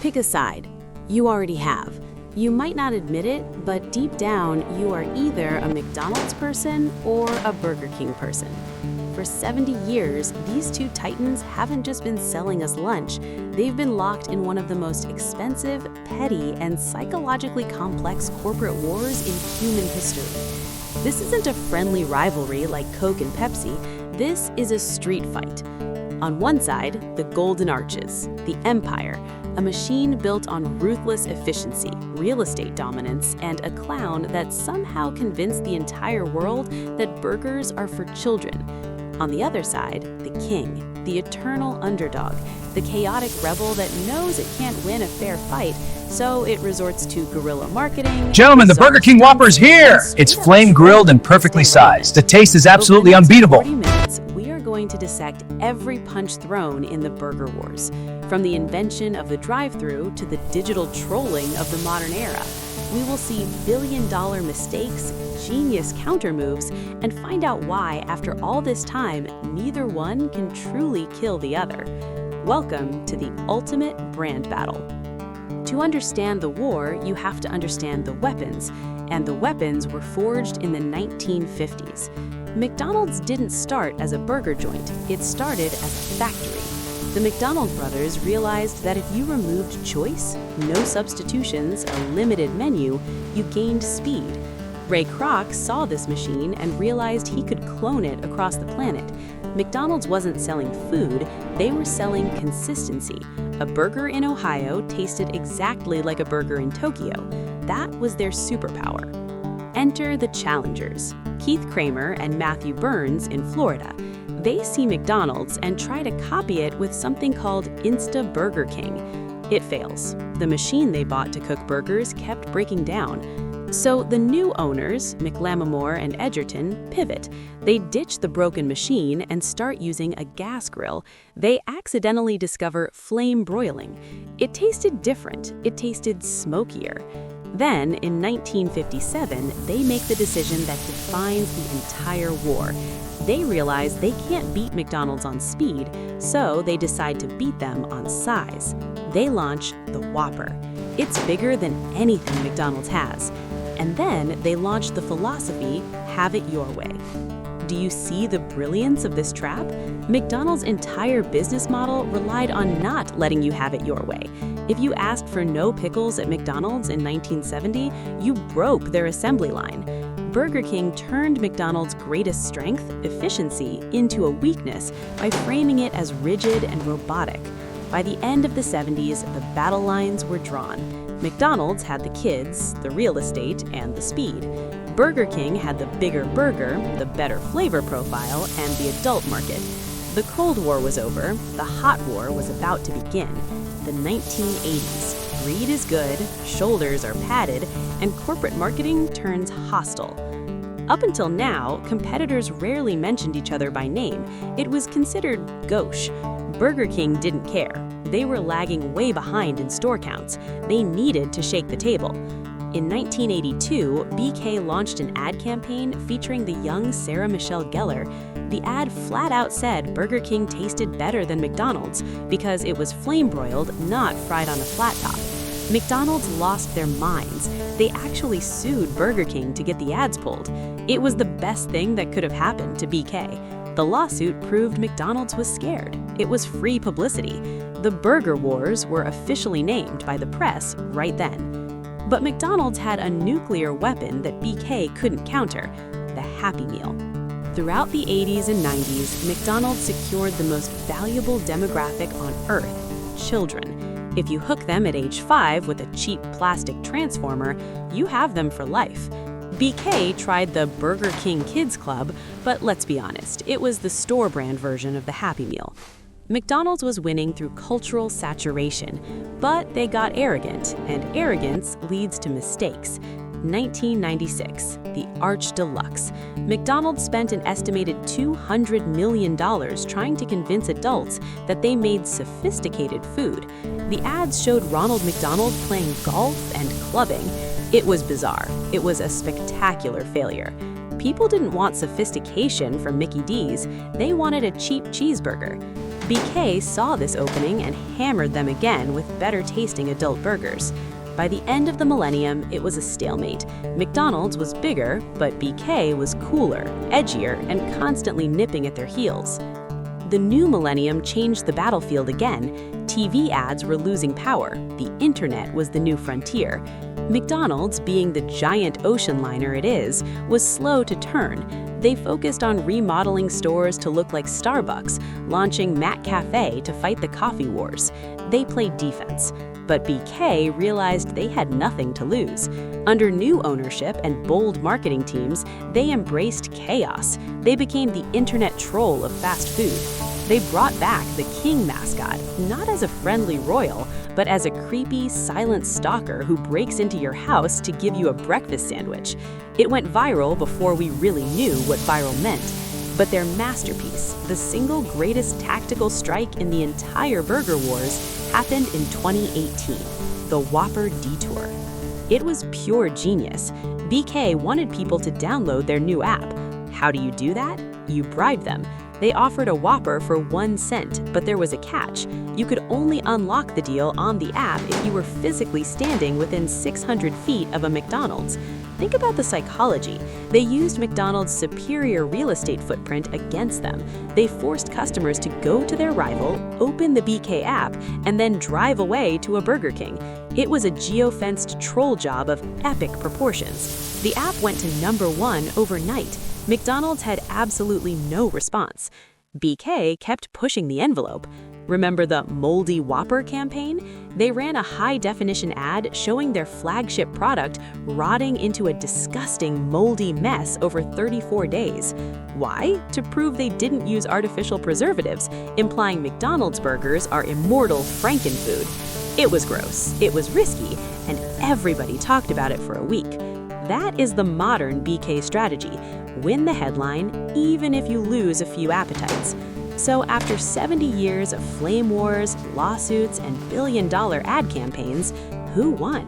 Pick a side. You already have. You might not admit it, but deep down, you are either a McDonald's person or a Burger King person. For 70 years, these two titans haven't just been selling us lunch, they've been locked in one of the most expensive, petty, and psychologically complex corporate wars in human history. This isn't a friendly rivalry like Coke and Pepsi, this is a street fight. On one side, the Golden Arches, the Empire, a machine built on ruthless efficiency, real estate dominance, and a clown that somehow convinced the entire world that burgers are for children. On the other side, the king, the eternal underdog, the chaotic rebel that knows it can't win a fair fight, so it resorts to guerrilla marketing. Gentlemen, the Burger King Whopper's here! It's flame grilled and perfectly sized. The taste is absolutely unbeatable. 40 minutes, we are going to dissect every punch thrown in the burger wars, from the invention of the drive-thru to the digital trolling of the modern era. We will see billion-dollar mistakes, genius counter moves, and find out why, after all this time, neither one can truly kill the other. Welcome to the ultimate brand battle. To understand the war, you have to understand the weapons, and the weapons were forged in the 1950s. McDonald's didn't start as a burger joint, it started as a factory. The McDonald brothers realized that if you removed choice, no substitutions, a limited menu, you gained speed. Ray Kroc saw this machine and realized he could clone it across the planet. McDonald's wasn't selling food, they were selling consistency. A burger in Ohio tasted exactly like a burger in Tokyo. That was their superpower. Enter the challengers, Keith Kramer and Matthew Burns in Florida. They see McDonald's and try to copy it with something called Insta Burger King. It fails. The machine they bought to cook burgers kept breaking down. So the new owners, McLamamore and Edgerton, pivot. They ditch the broken machine and start using a gas grill. They accidentally discover flame broiling. It tasted different. It tasted smokier. Then, in 1957, they make the decision that defines the entire war. They realize they can't beat McDonald's on speed, so they decide to beat them on size. They launch the Whopper. It's bigger than anything McDonald's has. And then they launch the philosophy, have it your way. Do you see the brilliance of this trap? McDonald's entire business model relied on not letting you have it your way. If you asked for no pickles at McDonald's in 1970, you broke their assembly line. Burger King turned McDonald's greatest strength, efficiency, into a weakness by framing it as rigid and robotic. By the end of the 70s, the battle lines were drawn. McDonald's had the kids, the real estate, and the speed. Burger King had the bigger burger, the better flavor profile, and the adult market. The Cold War was over, the hot war was about to begin. The 1980s. Greed is good, shoulders are padded, and corporate marketing turns hostile. Up until now, competitors rarely mentioned each other by name. It was considered gauche. Burger King didn't care. They were lagging way behind in store counts. They needed to shake the table. In 1982, BK launched an ad campaign featuring the young Sarah Michelle Gellar. The ad flat out said Burger King tasted better than McDonald's because it was flame-broiled, not fried on a flat top. McDonald's lost their minds. They actually sued Burger King to get the ads pulled. It was the best thing that could have happened to BK. The lawsuit proved McDonald's was scared. It was free publicity. The Burger Wars were officially named by the press right then. But McDonald's had a nuclear weapon that BK couldn't counter, the Happy Meal. Throughout the 80s and 90s, McDonald's secured the most valuable demographic on Earth, children. If you hook them at age 5 with a cheap plastic transformer, you have them for life. BK tried the Burger King Kids Club, but let's be honest, it was the store brand version of the Happy Meal. McDonald's was winning through cultural saturation, but they got arrogant, and arrogance leads to mistakes. 1996, the Arch Deluxe. McDonald's spent an estimated $200 million trying to convince adults that they made sophisticated food. The ads showed Ronald McDonald playing golf and clubbing. It was bizarre. It was a spectacular failure. People didn't want sophistication from Mickey D's, they wanted a cheap cheeseburger. BK saw this opening and hammered them again with better-tasting adult burgers. By the end of the millennium, it was a stalemate. McDonald's was bigger, but BK was cooler, edgier, and constantly nipping at their heels. The new millennium changed the battlefield again. TV ads were losing power. The internet was the new frontier. McDonald's, being the giant ocean liner it is, was slow to turn. They focused on remodeling stores to look like Starbucks, launching Mac Cafe to fight the coffee wars. They played defense. But BK realized they had nothing to lose. Under new ownership and bold marketing teams, they embraced chaos. They became the internet troll of fast food. They brought back the King mascot, not as a friendly royal, but as a creepy, silent stalker who breaks into your house to give you a breakfast sandwich. It went viral before we really knew what viral meant. But their masterpiece, the single greatest tactical strike in the entire burger wars, happened in 2018, the Whopper Detour. It was pure genius. BK wanted people to download their new app. How do you do that? You bribe them. They offered a Whopper for 1 cent, but there was a catch. You could only unlock the deal on the app if you were physically standing within 600 feet of a McDonald's. Think about the psychology. They used McDonald's superior real estate footprint against them. They forced customers to go to their rival, open the BK app, and then drive away to a Burger King. It was a geofenced troll job of epic proportions. The app went to #1 overnight. McDonald's had absolutely no response. BK kept pushing the envelope. Remember the Moldy Whopper campaign? They ran a high-definition ad showing their flagship product rotting into a disgusting, moldy mess over 34 days. Why? To prove they didn't use artificial preservatives, implying McDonald's burgers are immortal frankenfood. It was gross, it was risky, and everybody talked about it for a week. That is the modern BK strategy. Win the headline, even if you lose a few appetites. So after 70 years of flame wars, lawsuits, and billion-dollar ad campaigns, who won?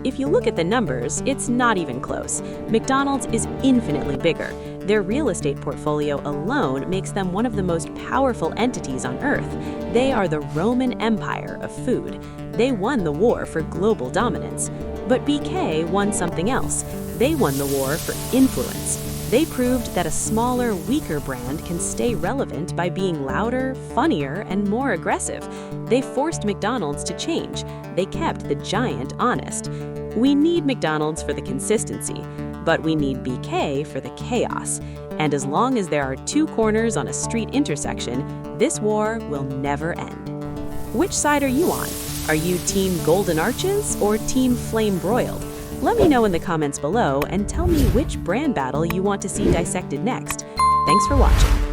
If you look at the numbers, it's not even close. McDonald's is infinitely bigger. Their real estate portfolio alone makes them one of the most powerful entities on Earth. They are the Roman Empire of food. They won the war for global dominance. But BK won something else. They won the war for influence. They proved that a smaller, weaker brand can stay relevant by being louder, funnier, and more aggressive. They forced McDonald's to change. They kept the giant honest. We need McDonald's for the consistency, but we need BK for the chaos. And as long as there are two corners on a street intersection, this war will never end. Which side are you on? Are you Team Golden Arches or Team Flame Broiled? Let me know in the comments below and tell me which brand battle you want to see dissected next. Thanks for watching.